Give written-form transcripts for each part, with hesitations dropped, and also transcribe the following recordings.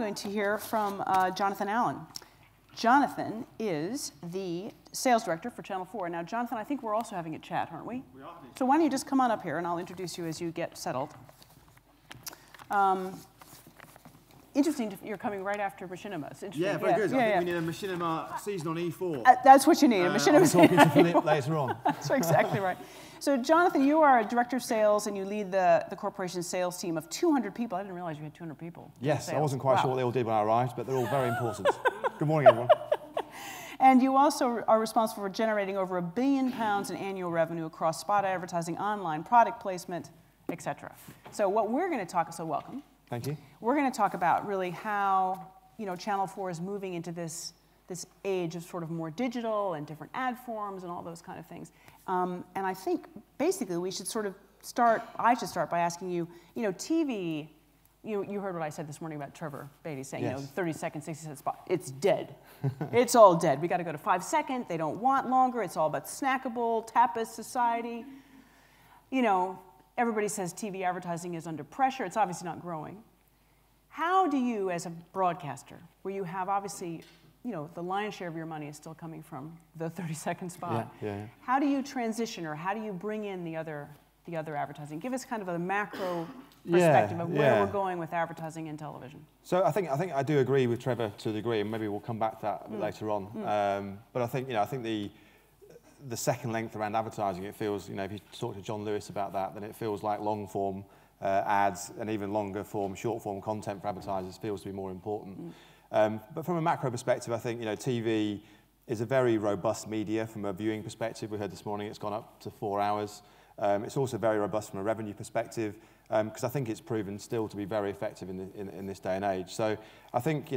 going to hear from Jonathan Allan. Jonathan is the sales director for Channel 4. Now, Jonathan, I think we're also having a chat, aren't we? We are. So why don't you just come on up here, and I'll introduce you as you get settled. Interesting, you're coming right after Machinima. It's interesting. Yeah, very good. I think we need a Machinima season on E4. That's what you need, a Machinima season. I'm talking to Philip later on. That's exactly right. So, Jonathan, you are a director of sales, and you lead the corporation's sales team of 200 people. I didn't realize you had 200 people. Yes, I wasn't quite sure what they all did when I arrived, but they're all very important. Good morning, everyone. And you also are responsible for generating over £1 billion in annual revenue across spot advertising, online, product placement, et cetera. So what we're going to talk, so welcome. Thank you. We're going to talk about really how Channel 4 is moving into this age of sort of more digital and different ad forms and all those kind of things. And I think basically we should sort of I should start by asking you, TV, you heard what I said this morning about Trevor Beatty saying, yes. 30-second, 60-second spot. It's dead. It's all dead. We got to go to 5-second. They don't want longer. It's all about snackable, tapas society. Everybody says TV advertising is under pressure. It's obviously not growing. How do you, as a broadcaster, where you have obviously, the lion's share of your money is still coming from the 30-second spot. Yeah. How do you transition, or how do you bring in the other advertising? Give us kind of a macro perspective of where we're going with advertising in television. So I think I do agree with Trevor to a degree, and maybe we'll come back to that a bit later on. But I think the second length around advertising, it feels, if you talk to John Lewis about that, then it feels like long form ads and even longer form, short form content for advertisers feels to be more important. But from a macro perspective, I think TV is a very robust media from a viewing perspective. We heard this morning it's gone up to 4 hours. It's also very robust from a revenue perspective because I think it's proven still to be very effective in this day and age. So I think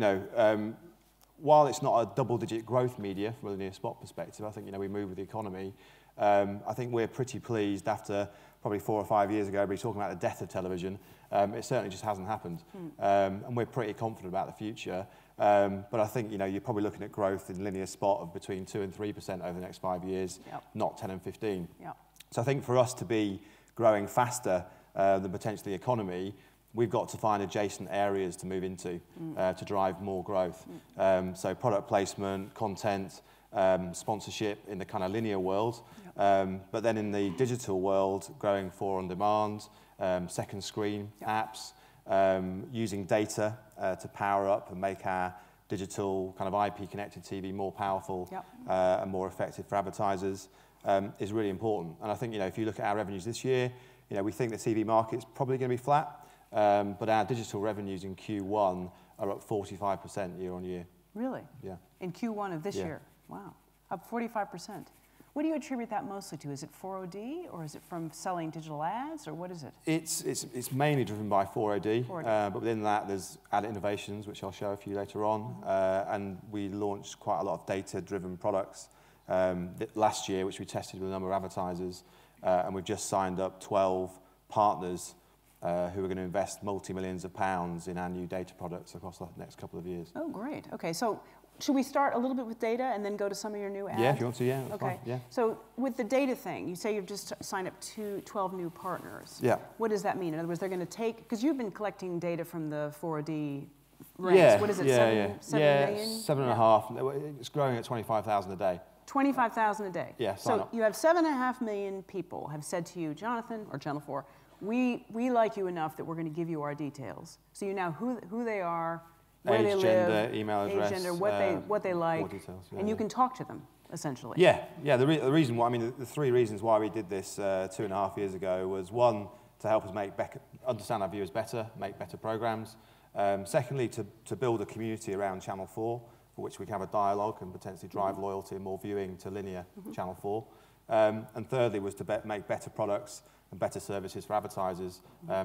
while it's not a double-digit growth media from a linear spot perspective, I think we move with the economy. I think we're pretty pleased after probably 4 or 5 years ago, everybody talking about the death of television. It certainly just hasn't happened, and we're pretty confident about the future. But I think you're probably looking at growth in linear spot of between 2 and 3% over the next 5 years, not 10 and 15. Yep. So I think for us to be growing faster than potentially the economy, we've got to find adjacent areas to move into to drive more growth. So product placement, content, sponsorship in the kind of linear world, but then in the digital world, growing for on demand, second screen apps, using data to power up and make our digital kind of IP connected TV more powerful and more effective for advertisers is really important. And I think if you look at our revenues this year, we think the TV market's probably going to be flat. But our digital revenues in Q1 are up 45% year on year. Really? Yeah. In Q1 of this year? Wow. Up 45%. What do you attribute that mostly to? Is it 4OD, or is it from selling digital ads, or what is it? It's mainly driven by 4OD. But within that there's ad innovations, which I'll show a few later on. And we launched quite a lot of data-driven products last year, which we tested with a number of advertisers. And we've just signed up 12 partners who are going to invest multi-millions of pounds in our new data products across the next couple of years. Oh, great. Okay, so should we start a little bit with data and then go to some of your new ads? Yeah, if you want to, yeah. That's fine. Yeah. So with the data thing, you say you've just signed up 12 new partners. Yeah. What does that mean? In other words, they're going to take, because you've been collecting data from the 4D ranks. Yeah. What is it, 7 million? 7.5. It's growing at 25,000 a day. 25,000 a day. Yeah, so you have 7.5 million people have said to you, Jonathan, or Channel 4, we like you enough that we're going to give you our details. So you know who they are, where they live, gender, email address, gender, what they like, details, and you can talk to them, essentially. Yeah. The reason why, the 3 reasons why we did this 2.5 years ago was, one, to help us understand our viewers better, make better programs. Secondly, to build a community around Channel 4, for which we can have a dialogue and potentially drive loyalty and more viewing to linear Channel 4. And thirdly was to make better products and better services for advertisers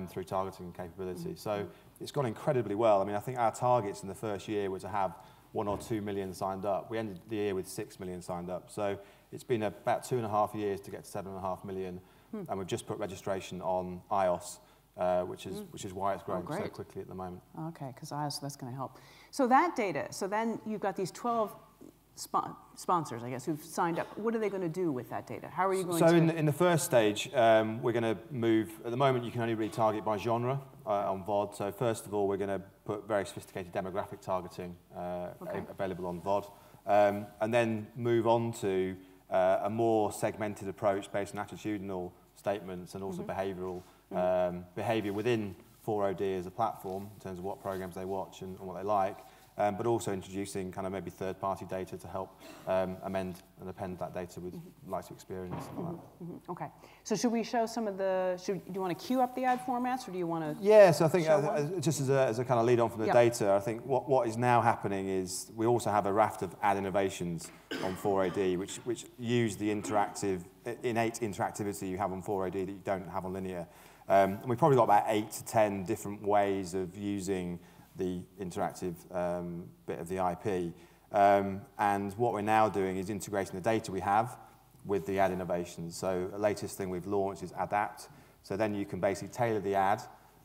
through targeting capability. So it's gone incredibly well. I think our targets in the first year were to have 1 or 2 million signed up. We ended the year with 6 million signed up. So it's been about 2.5 years to get to 7.5 million. And we've just put registration on iOS, which is why it's growing so quickly at the moment. Okay, because iOS, that's going to help. So that data, so then you've got these 12 sponsors, I guess, who've signed up. What are they going to do with that data? How are you going to... So in the first stage, we're going to move... At the moment, you can only really target by genre on VOD. So first of all, we're going to put very sophisticated demographic targeting available on VOD. And then move on to a more segmented approach based on attitudinal statements and also behavioural behaviour within 4OD as a platform in terms of what programmes they watch and what they like. But also introducing kind of maybe third-party data to help amend and append that data with likes of experience. And all that. Okay. So should we show some of the? Do you want to queue up the ad formats, or do you want to? Yeah. So I think just as a kind of lead on from the data, I think what is now happening is we also have a raft of ad innovations on 4AD, which use the innate interactivity you have on 4AD that you don't have on linear. And we've probably got about 8 to 10 different ways of using the interactive bit of the IP. And what we're now doing is integrating the data we have with the ad innovations. So the latest thing we've launched is Adapt. So then you can basically tailor the ad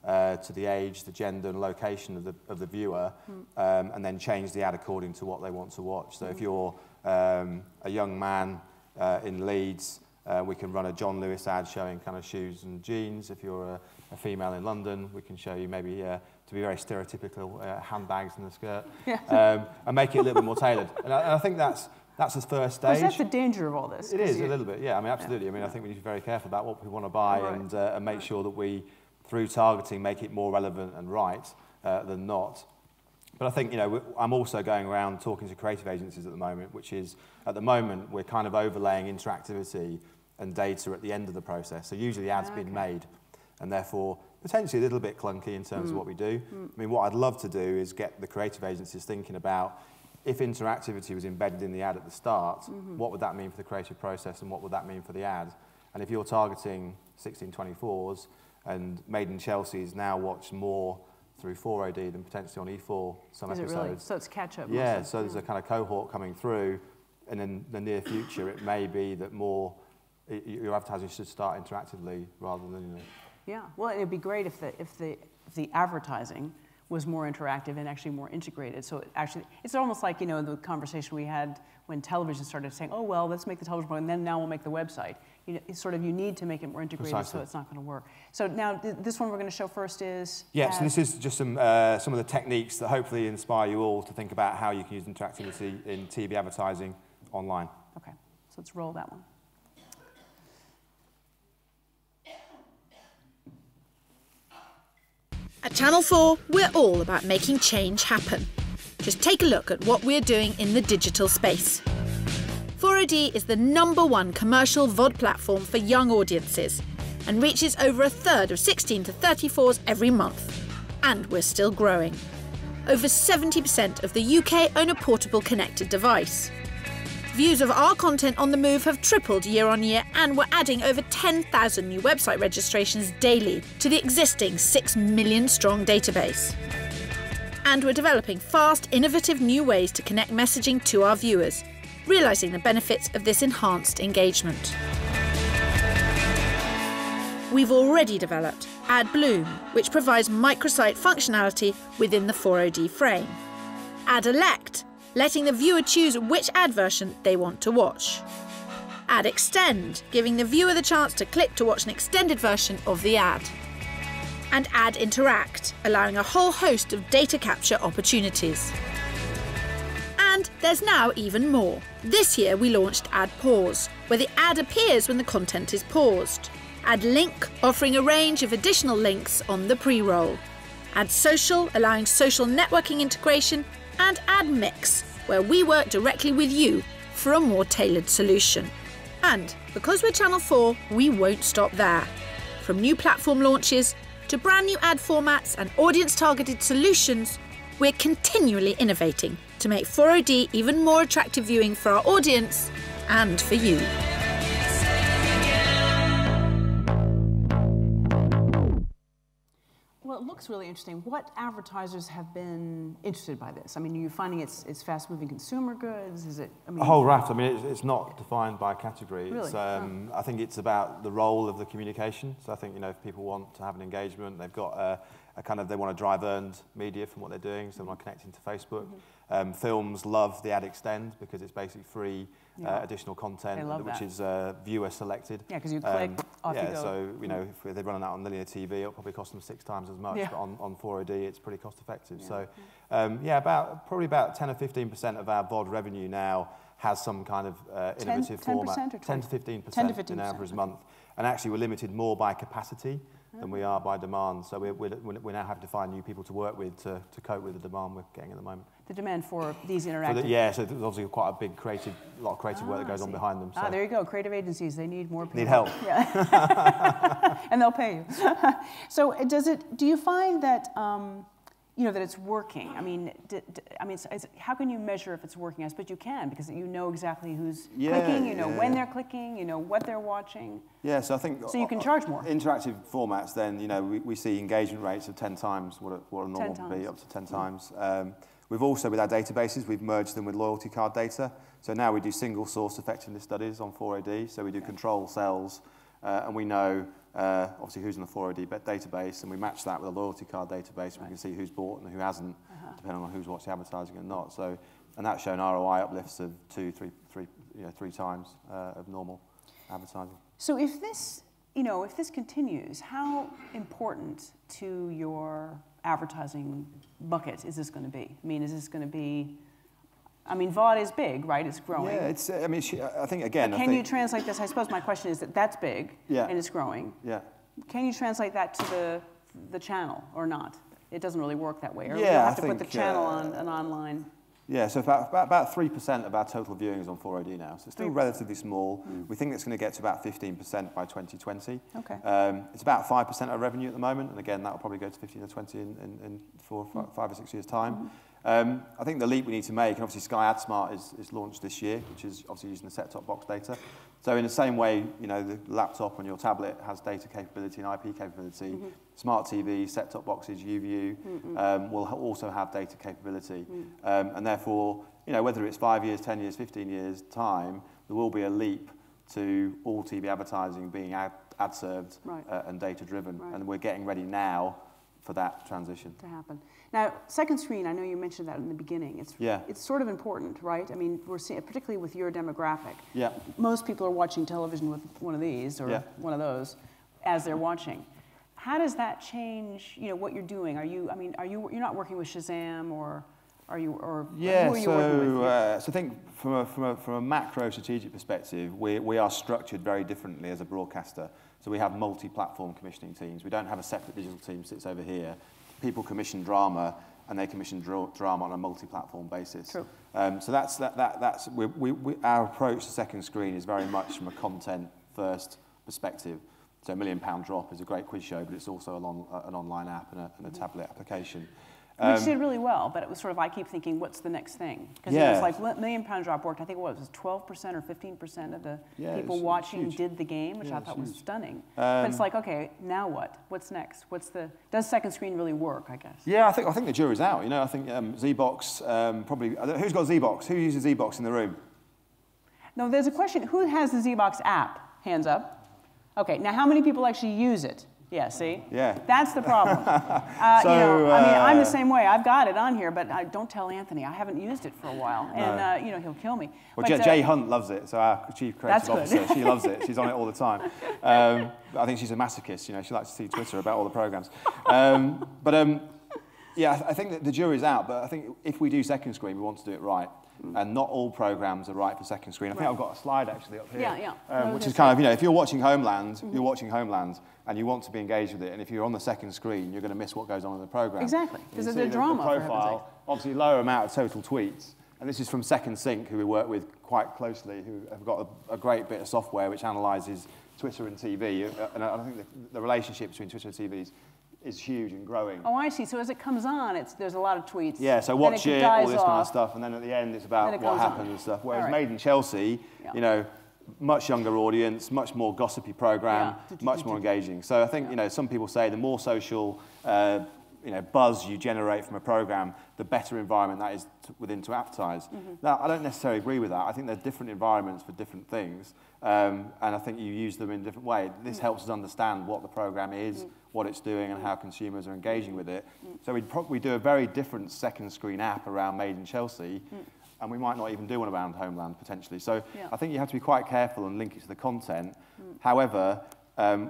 to the age, the gender and location of the viewer, and then change the ad according to what they want to watch. So if you're a young man in Leeds, we can run a John Lewis ad showing kind of shoes and jeans. If you're a female in London, we can show you maybe, to be very stereotypical, handbags and a skirt, and make it a little bit more tailored. And I think that's the first stage. Well, that's the danger of all this. It is, a little bit, yeah. I mean, absolutely. Yeah. I mean, I think we need to be very careful about what we want to buy and make sure that we, through targeting, make it more relevant and right than not. But I think, I'm also going around talking to creative agencies at the moment, which is, at the moment, we're kind of overlaying interactivity and data at the end of the process. So usually the ad's been made, and therefore potentially a little bit clunky in terms of what we do. I mean, what I'd love to do is get the creative agencies thinking about if interactivity was embedded in the ad at the start, what would that mean for the creative process and what would that mean for the ad? And if you're targeting 16-24s and Made in Chelsea's now watch more through 4OD than potentially on E4 some episodes. Really? So it's catch-up. Yeah, so there's a kind of cohort coming through, and in the near future it may be that your advertising should start interactively rather than Yeah, well, it'd be great if the advertising was more interactive and actually more integrated. So it's almost like the conversation we had when television started saying, oh well, let's make the television program, and then now we'll make the website. It's sort of you need to make it more integrated. Precisely. So it's not going to work. So now this one we're going to show first is. Yeah, so this is just some of the techniques that hopefully inspire you all to think about how you can use interactivity in TV advertising online. Okay, so let's roll that one. At Channel 4, we're all about making change happen. Just take a look at what we're doing in the digital space. 4OD is the #1 commercial VOD platform for young audiences and reaches over a third of 16 to 34s every month. And we're still growing. Over 70% of the UK own a portable connected device. Views of our content on the move have tripled year on year, and we're adding over 10,000 new website registrations daily to the existing 6 million strong database. And we're developing fast, innovative new ways to connect messaging to our viewers, realising the benefits of this enhanced engagement. We've already developed Ad Bloom, which provides microsite functionality within the 4OD frame. Ad Elect, letting the viewer choose which ad version they want to watch. Ad Extend, giving the viewer the chance to click to watch an extended version of the ad. And Ad Interact, allowing a whole host of data capture opportunities. And there's now even more. This year we launched Ad Pause, where the ad appears when the content is paused. Ad Link, offering a range of additional links on the pre-roll. Ad Social, allowing social networking integration, and Ad Mix, where we work directly with you for a more tailored solution. And because we're Channel 4, we won't stop there. From new platform launches to brand new ad formats and audience-targeted solutions, we're continually innovating to make 4OD even more attractive viewing for our audience and for you. Well, it looks really interesting. What advertisers have been interested by this? I mean, are you finding it's fast-moving consumer goods? Is it? I mean, a whole raft. I mean, it's not defined by category. Really? It's, I think it's about the role of the communication. So I think if people want to have an engagement, they've got a kind of they want to drive earned media from what they're doing, so they want to connect into Facebook. Films love the ad extend because it's basically free Yeah. additional content, which that. is viewer selected. Yeah, because you click, off you go. So if they're running out on linear TV, it'll probably cost them 6 times as much. Yeah. But on 4OD, it's pretty cost effective. Yeah. So probably about 10 or 15% of our VOD revenue now has some kind of innovative 10% format. or 10 to 15% 10 to 15%. in average month. And actually, we're limited more by capacity than we are by demand. So we're now having to find new people to work with to cope with the demand we're getting at the moment. The demand for these interactive. So there's obviously quite a lot of creative work that goes on behind them. So. There you go. Creative agencies, they need more people. Need help. Yeah. And they'll pay you. So do you find that, that it's working? I mean, how can you measure if it's working? I suppose you can, because you know exactly who's clicking, you know when they're clicking, you know what they're watching. Yeah, so I think... So you can charge more. Interactive formats, then, we see engagement rates of 10 times what a normal would be, up to 10 times. We've also, with our databases, we've merged them with loyalty card data. So now we do single source effectiveness studies on 4OD. So we do control cells, and we know, obviously, who's in the 4OD database, and we match that with a loyalty card database, and we can see who's bought and who hasn't, depending on who's watched the advertising and not. So, and that's shown ROI uplifts of 2, 3 times of normal advertising. So if this continues, how important to your advertising bucket is this going to be? I mean, is this going to be... VOD is big, right? It's growing. Yeah, it's. I think again. Can you translate this? I suppose my question is that's big, and it's growing. Yeah. Can you translate that to the channel or not? It doesn't really work that way. Or yeah, you have to put the channel on an online. Yeah, so about 3% of our total viewing is on 4OD now, so it's still relatively small. We think it's going to get to about 15% by 2020. Okay. It's about 5% of revenue at the moment, and again, that will probably go to 15 or 20 in 5 or 6 years' time. I think the leap we need to make, and obviously Sky AdSmart is launched this year, which is obviously using the set-top box data. So in the same way, the laptop on your tablet has data capability and IP capability, smart TV, set-top boxes, YouView will also have data capability. And therefore, whether it's 5 years, 10 years, 15 years' time, there will be a leap to all TV advertising being ad-served and data-driven. Right. And we're getting ready now for that transition to happen. Now, second screen, I know you mentioned that in the beginning. It's sort of important, right? I mean, we're seeing, particularly with your demographic. Yeah. Most people are watching television with one of these or one of those as they're watching. How does that change, what you're doing? You're not working with Shazam or are you, or who are you working with? So I think from a macro strategic perspective, we are structured very differently as a broadcaster. So we have multi-platform commissioning teams. We don't have a separate digital team that sits over here. People commission drama, and they commission drama on a multi-platform basis. True. So that's our approach to second screen is very much from a content-first perspective. So £1 Million Drop is a great quiz show, but it's also an online app and a tablet application. Which did really well, but it was sort of, I keep thinking, what's the next thing? Because it was like £1 Million Drop worked, I think it was 12% or 15% of the people watching did the game, which I thought was stunning. But it's like, okay, now what? What's next? Does second screen really work, I guess? Yeah, I think the jury's out. I think Z-Box probably, who's got Z-Box? Who uses Z-Box in the room? No, there's a question, who has the Z-Box app? Hands up. Okay, now how many people actually use it? Yeah, see? Yeah. That's the problem. I'm the same way. I've got it on here, but don't tell Anthony. I haven't used it for a while, and he'll kill me. Well, Jay Hunt loves it, so our Chief Creative Officer, she loves it. She's on it all the time. I think she's a masochist. She likes to see Twitter about all the programs. Yeah, I think that the jury's out, but I think if we do second screen, we want to do it right. And not all programs are right for second screen. I think I've got a slide actually up here, which is kind of, if you're watching Homeland, you're watching Homeland, and you want to be engaged with it, and if you're on the second screen, you're going to miss what goes on in the program. Exactly, because there's a drama. The profile, obviously lower amount of total tweets, and this is from Second Sync, who we work with quite closely, who have got a great bit of software which analyses Twitter and TV, and I think the relationship between Twitter and TV is huge and growing. Oh, I see. So as it comes on, there's a lot of tweets. Yeah, so watch it, all this kind of stuff, and then at the end it's about what happened and stuff. Whereas Made in Chelsea, much younger audience, much more gossipy program, much more engaging. So I think, some people say the more social buzz you generate from a program, the better environment that is within to advertise. Now, I don't necessarily agree with that. I think there are different environments for different things, and I think you use them in a different way. This helps us understand what the program is, what it's doing, and how consumers are engaging with it. So we do a very different second screen app around Made in Chelsea, and we might not even do one around Homeland potentially. So I think you have to be quite careful and link it to the content. However,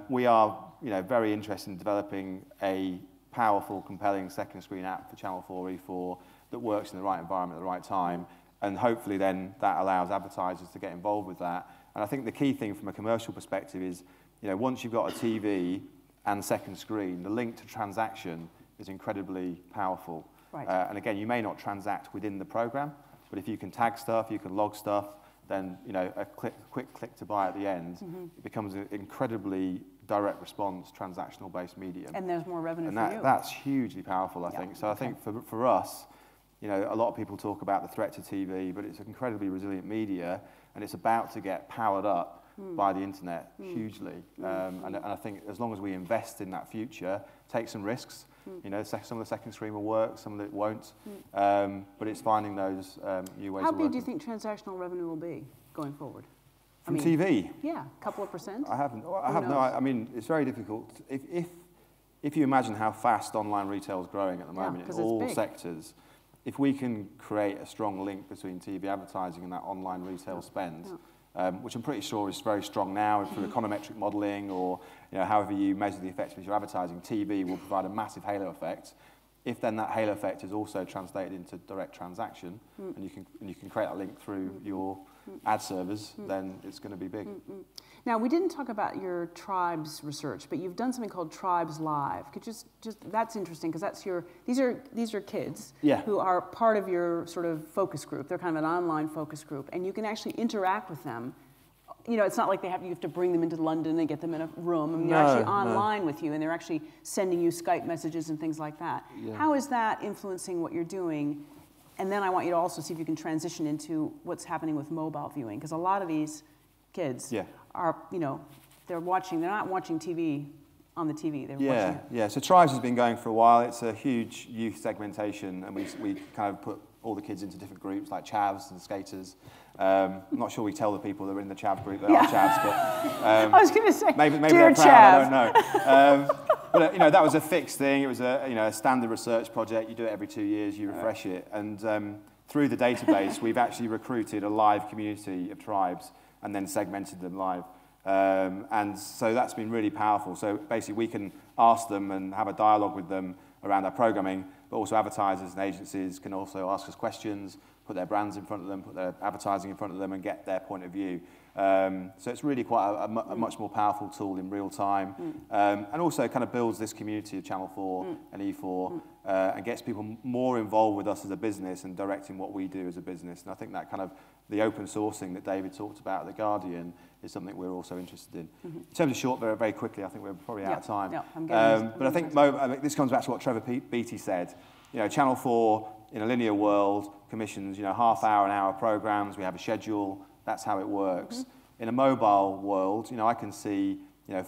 we are very interested in developing a powerful, compelling second screen app for Channel 4 E4 that works in the right environment at the right time, and hopefully then that allows advertisers to get involved with that. And I think the key thing from a commercial perspective is, once you've got a TV and second screen, the link to transaction is incredibly powerful. Right. And again, you may not transact within the program, but if you can tag stuff, you can log stuff, then a quick click to buy at the end, it becomes an incredibly direct response, transactional-based medium. And there's more revenue for you. That's hugely powerful, I think. So I think for us, a lot of people talk about the threat to TV, but it's an incredibly resilient media, and it's about to get powered up by the internet hugely. And I think as long as we invest in that future, take some risks, some of the second screen will work, some of it won't, but it's finding those new ways of working. How big do you think transactional revenue will be going forward? From TV? Yeah, a couple of percent? I mean, it's very difficult. If you imagine how fast online retail is growing at the moment in all sectors, if we can create a strong link between TV advertising and that online retail spend, which I'm pretty sure is very strong now through econometric modelling or however you measure the effectiveness of your advertising, TV will provide a massive halo effect. If then that halo effect is also translated into direct transaction, and you can create that link through your ad servers, then it's going to be big. Now, we didn't talk about your tribes research, but you've done something called Tribes Live. Could just that's interesting because that's these are kids who are part of your sort of focus group. They're kind of an online focus group, and you can actually interact with them. It's not like you have to bring them into London and get them in a room. I mean, they're actually online with you, and they're actually sending you Skype messages and things like that. Yeah. How is that influencing what you're doing? And then I want you to also see if you can transition into what's happening with mobile viewing, because a lot of these kids are, they're not watching TV on the TV. They're watching it. Yeah. So Tribes has been going for a while. It's a huge youth segmentation, and we kind of put all the kids into different groups, like chavs and skaters. I'm not sure we tell the people that are in the chav group that are chavs, but I was going to say, maybe dear they're proud. I don't know. But that was a fixed thing. It was a standard research project. You do it every 2 years. You refresh it, and through the database, we've actually recruited a live community of tribes and then segmented them live. And so that's been really powerful. So basically, we can ask them and have a dialogue with them around our programming, but also advertisers and agencies can also ask us questions, put their brands in front of them, put their advertising in front of them, and get their point of view. So it's really quite a much more powerful tool in real time, and also kind of builds this community of Channel 4 and E4, and gets people more involved with us as a business and directing what we do as a business. And I think that kind of the open sourcing that David talked about at The Guardian is something we're also interested in. In terms of short, very quickly, I think we're probably out of time. But I think this comes back to what Trevor Beatty said. Channel 4 in a linear world commissions, half-hour, an hour programs. We have a schedule. That's how it works. In a mobile world, I can see,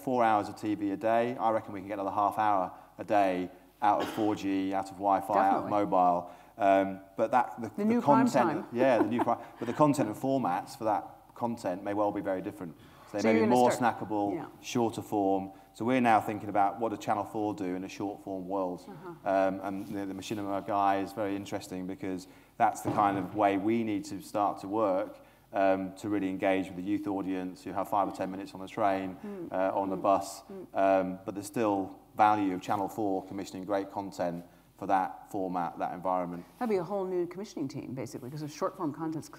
4 hours of TV a day. I reckon we can get another half hour a day out of 4G, out of Wi-Fi, out of mobile. But the new content, but the content and formats for that content may well be very different. So they may be more snackable, shorter form. So we're now thinking about what does Channel 4 do in a short form world. And the Machinima guy is very interesting because that's the kind of way we need to start to work to really engage with the youth audience who have 5 or 10 minutes on the train, on the bus. But there's still value of Channel 4 commissioning great content for that format, that environment. That'd be a whole new commissioning team, basically, because the short form content's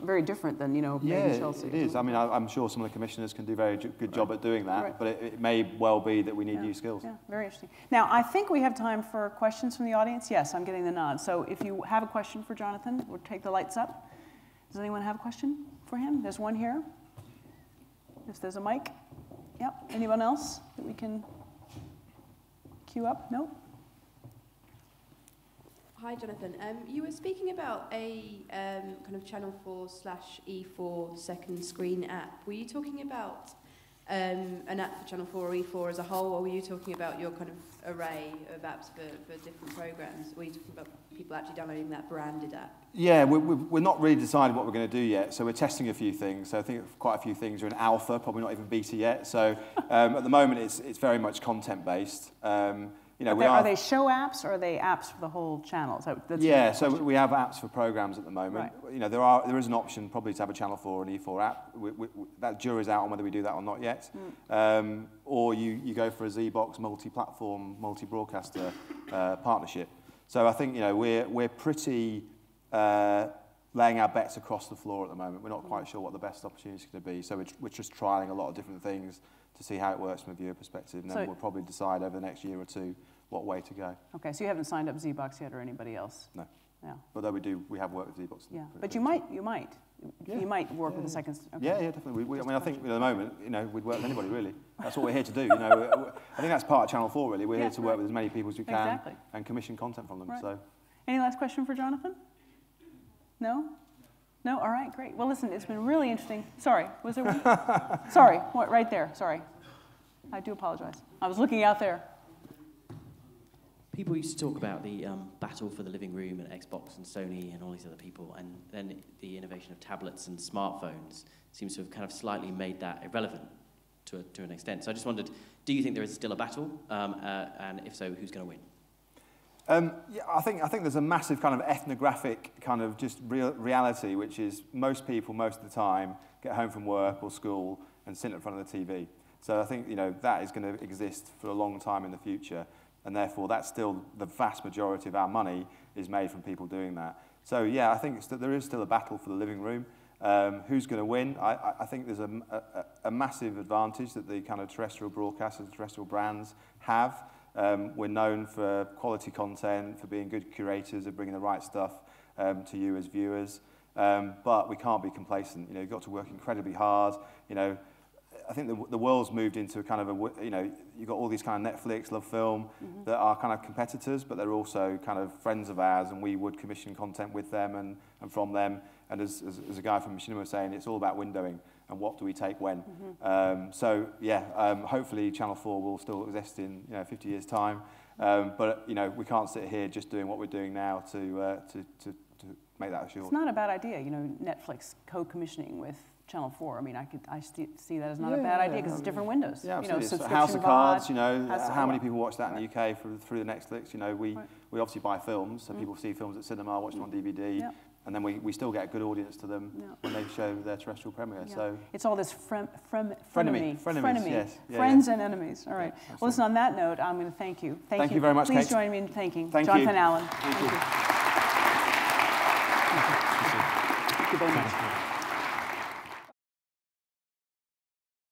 very different than, Made in Chelsea. It is. I mean, I'm sure some of the commissioners can do a very good job at doing that, but it may well be that we need new skills. Yeah, very interesting. Now, I think we have time for questions from the audience. Yes, I'm getting the nod. So if you have a question for Jonathan, we'll take the lights up. Does anyone have a question for him? There's one here. If there's a mic. Yep. Anyone else that we can queue up? No? Hi, Jonathan. You were speaking about a kind of Channel 4/E4 second screen app. Were you talking about an app for Channel 4 or E4 as a whole, or were you talking about your kind of array of apps for different programs? Or were you talking about people actually downloading that branded app? Yeah, we're not really decided what we're going to do yet, so we're testing a few things. So I think quite a few things are in alpha, probably not even beta yet. So at the moment, it's very much content-based. You know, are they show apps, or are they apps for the whole channel? So we have apps for programs at the moment. Right. You know, there is an option probably to have a Channel 4 and E4 app. That jury's out on whether we do that or not yet. Or you go for a Z-Box multi-platform, multi-broadcaster partnership. So I think, you know, we're pretty laying our bets across the floor at the moment. We're not quite sure what the best opportunity is going to be. So we're just trialling a lot of different things to see how it works from a viewer perspective. And then we'll probably decide over the next year or two what way to go. Okay, so you haven't signed up Z-Box yet or anybody else? No. Yeah. Although we have worked with Z-Box. Yeah, but you might work with the second. Okay. Yeah, definitely. I mean, I think at the moment, you know, we'd work with anybody really. That's what we're here to do. You know, I think that's part of Channel 4 really. We're here to work with as many people as we can and commission content from them. Right. So. Any last question for Jonathan? No? No? All right, great. Well, listen, it's been really interesting. Sorry, was there one? Sorry, what, right there, sorry. I do apologize. I was looking out there. People used to talk about the battle for the living room at Xbox and Sony and all these other people, and then the innovation of tablets and smartphones seems to have kind of slightly made that irrelevant to an extent. So I just wondered, do you think there is still a battle? And if so, who's going to win? Yeah, I think there's a massive kind of ethnographic kind of just reality, which is most people most of the time get home from work or school and sit in front of the TV. So I think, you know, that is going to exist for a long time in the future, and therefore that's still the vast majority of our money is made from people doing that. So yeah, I think there is still a battle for the living room. Who's going to win? I think there's a massive advantage that the kind of terrestrial broadcasters, terrestrial brands have. We're known for quality content, for being good curators, of bringing the right stuff to you as viewers. But we can't be complacent. You know, you've got to work incredibly hard. You know, I think the world's moved into a kind of a, you know, you've got all these kind of Netflix, Love Film, that are kind of competitors, but they're also kind of friends of ours, and we would commission content with them and from them. And as a guy from Machinima was saying, it's all about windowing and what do we take when. So yeah, hopefully Channel 4 will still exist in 50 years' time. But you know, we can't sit here just doing what we're doing now to make that assured. It's not a bad idea, you know, Netflix co-commissioning with Channel 4. I mean, I see that as not a bad idea because it's different windows. Yeah, absolutely. You know, House of Cards, you know, how many people watch that in the UK through the Netflix? You know, we obviously buy films, so people see films at cinema, watch them on DVD, and then we still get a good audience to them when they show their terrestrial premiere. So it's all this frenemies, yes. Friends and enemies. All right. Well, listen, on that note, I'm going to thank you. Thank you very much, Please Kate. join me in thanking Thank Jonathan you. Allan. Thank you. Thank you very much.